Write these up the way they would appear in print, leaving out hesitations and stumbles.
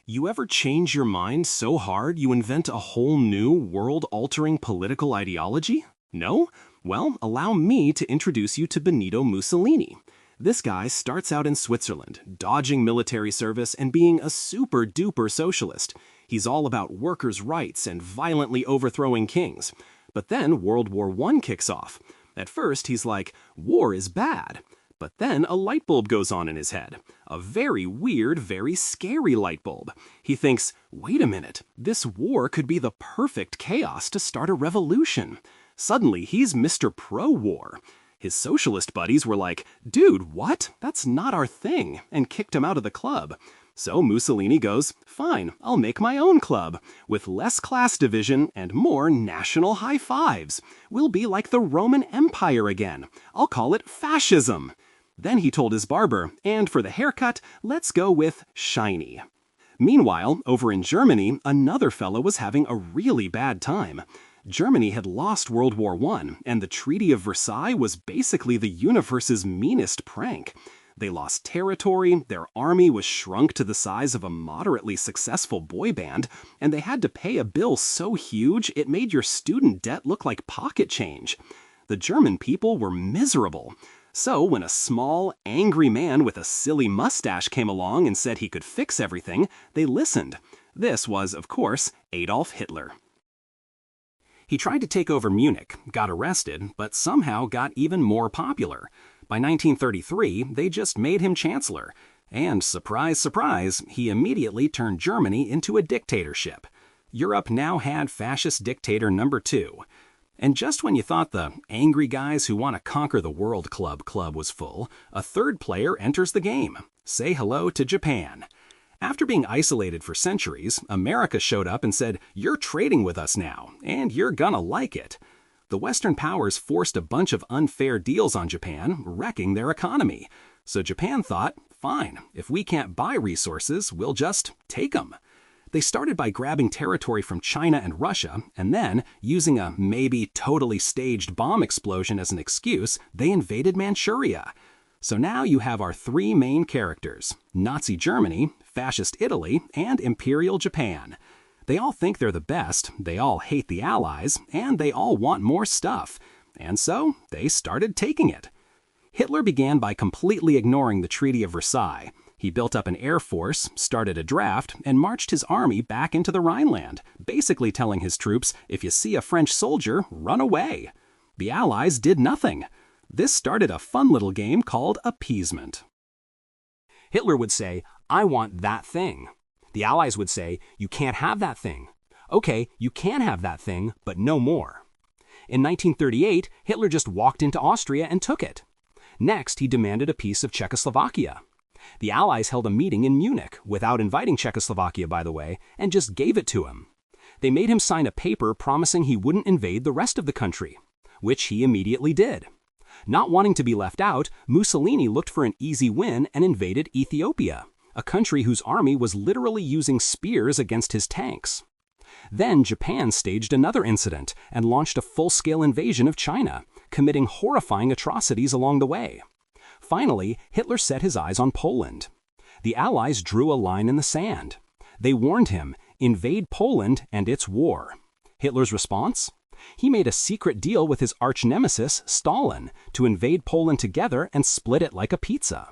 You ever change your mind so hard you invent a whole new world-altering political ideology? No? Well, allow me to introduce you to Benito Mussolini. This guy starts out in Switzerland, dodging military service and being a super-duper socialist. He's all about workers' rights and violently overthrowing kings. But then World War I kicks off. At first, he's like, war is bad. But then a light bulb goes on in his head. A very weird, very scary light bulb. He thinks, wait a minute, this war could be the perfect chaos to start a revolution. Suddenly, he's Mr. Pro-War. His socialist buddies were like, dude, what? That's not our thing, and kicked him out of the club. So Mussolini goes, fine, I'll make my own club, with less class division and more national high fives. We'll be like the Roman Empire again. I'll call it fascism. Then he told his barber, and for the haircut, let's go with shiny. Meanwhile, over in Germany, another fellow was having a really bad time. Germany had lost World War I, and the Treaty of Versailles was basically the universe's meanest prank. They lost territory, their army was shrunk to the size of a moderately successful boy band, and they had to pay a bill so huge it made your student debt look like pocket change. The German people were miserable. So when a small, angry man with a silly mustache came along and said he could fix everything, they listened. This was, of course, Adolf Hitler. He tried to take over Munich, got arrested, but somehow got even more popular. By 1933, they just made him chancellor. And surprise, surprise, he immediately turned Germany into a dictatorship. Europe now had fascist dictator number 2. And just when you thought the angry guys who want to conquer the world club was full, a third player enters the game. Say hello to Japan. After being isolated for centuries, America showed up and said, you're trading with us now, and you're gonna like it. The Western powers forced a bunch of unfair deals on Japan, wrecking their economy. So Japan thought, fine, if we can't buy resources, we'll just take them. They started by grabbing territory from China and Russia, and then, using a maybe totally staged bomb explosion as an excuse, they invaded Manchuria. So now you have our three main characters: Nazi Germany, Fascist Italy, and Imperial Japan. They all think they're the best, they all hate the Allies, and they all want more stuff. And so, they started taking it. Hitler began by completely ignoring the Treaty of Versailles. He built up an air force, started a draft, and marched his army back into the Rhineland, basically telling his troops, if you see a French soldier, run away. The Allies did nothing. This started a fun little game called appeasement. Hitler would say, I want that thing. The Allies would say, you can't have that thing. Okay, you can have that thing, but no more. In 1938, Hitler just walked into Austria and took it. Next, he demanded a piece of Czechoslovakia. The Allies held a meeting in Munich, without inviting Czechoslovakia, by the way, and just gave it to him. They made him sign a paper promising he wouldn't invade the rest of the country, which he immediately did. Not wanting to be left out, Mussolini looked for an easy win and invaded Ethiopia, a country whose army was literally using spears against his tanks. Then Japan staged another incident and launched a full-scale invasion of China, committing horrifying atrocities along the way. Finally, Hitler set his eyes on Poland. The Allies drew a line in the sand. They warned him, invade Poland and it's war. Hitler's response? He made a secret deal with his arch-nemesis, Stalin, to invade Poland together and split it like a pizza.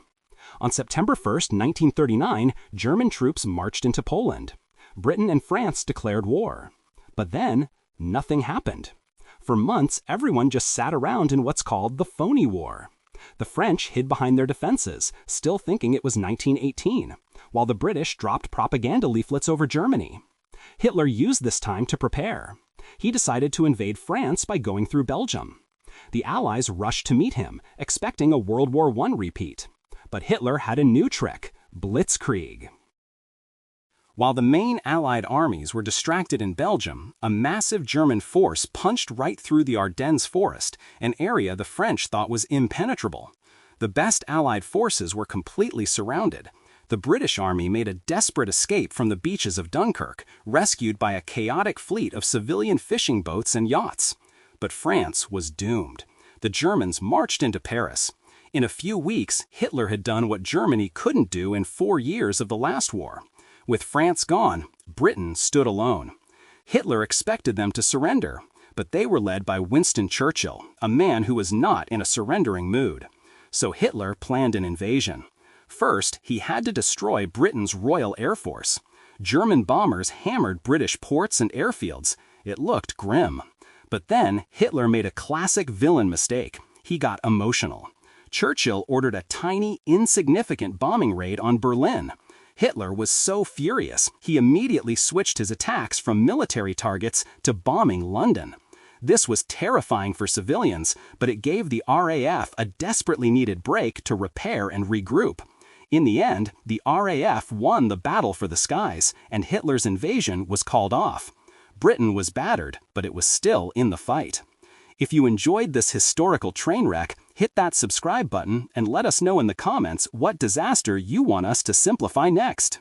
On September 1st, 1939, German troops marched into Poland. Britain and France declared war. But then, nothing happened. For months, everyone just sat around in what's called the phony war. The French hid behind their defenses, still thinking it was 1918, while the British dropped propaganda leaflets over Germany. Hitler used this time to prepare. He decided to invade France by going through Belgium. The Allies rushed to meet him, expecting a World War I repeat. But Hitler had a new trick: blitzkrieg. While the main Allied armies were distracted in Belgium, a massive German force punched right through the Ardennes forest, an area the French thought was impenetrable. The best Allied forces were completely surrounded. The British army made a desperate escape from the beaches of Dunkirk, rescued by a chaotic fleet of civilian fishing boats and yachts. But France was doomed. The Germans marched into Paris. In a few weeks, Hitler had done what Germany couldn't do in 4 years of the last war. With France gone, Britain stood alone. Hitler expected them to surrender, but they were led by Winston Churchill, a man who was not in a surrendering mood. So Hitler planned an invasion. First, he had to destroy Britain's Royal Air Force. German bombers hammered British ports and airfields. It looked grim. But then Hitler made a classic villain mistake. He got emotional. Churchill ordered a tiny, insignificant bombing raid on Berlin. Hitler was so furious, he immediately switched his attacks from military targets to bombing London. This was terrifying for civilians, but it gave the RAF a desperately needed break to repair and regroup. In the end, the RAF won the battle for the skies, and Hitler's invasion was called off. Britain was battered, but it was still in the fight. If you enjoyed this historical train wreck, hit that subscribe button and let us know in the comments what disaster you want us to simplify next.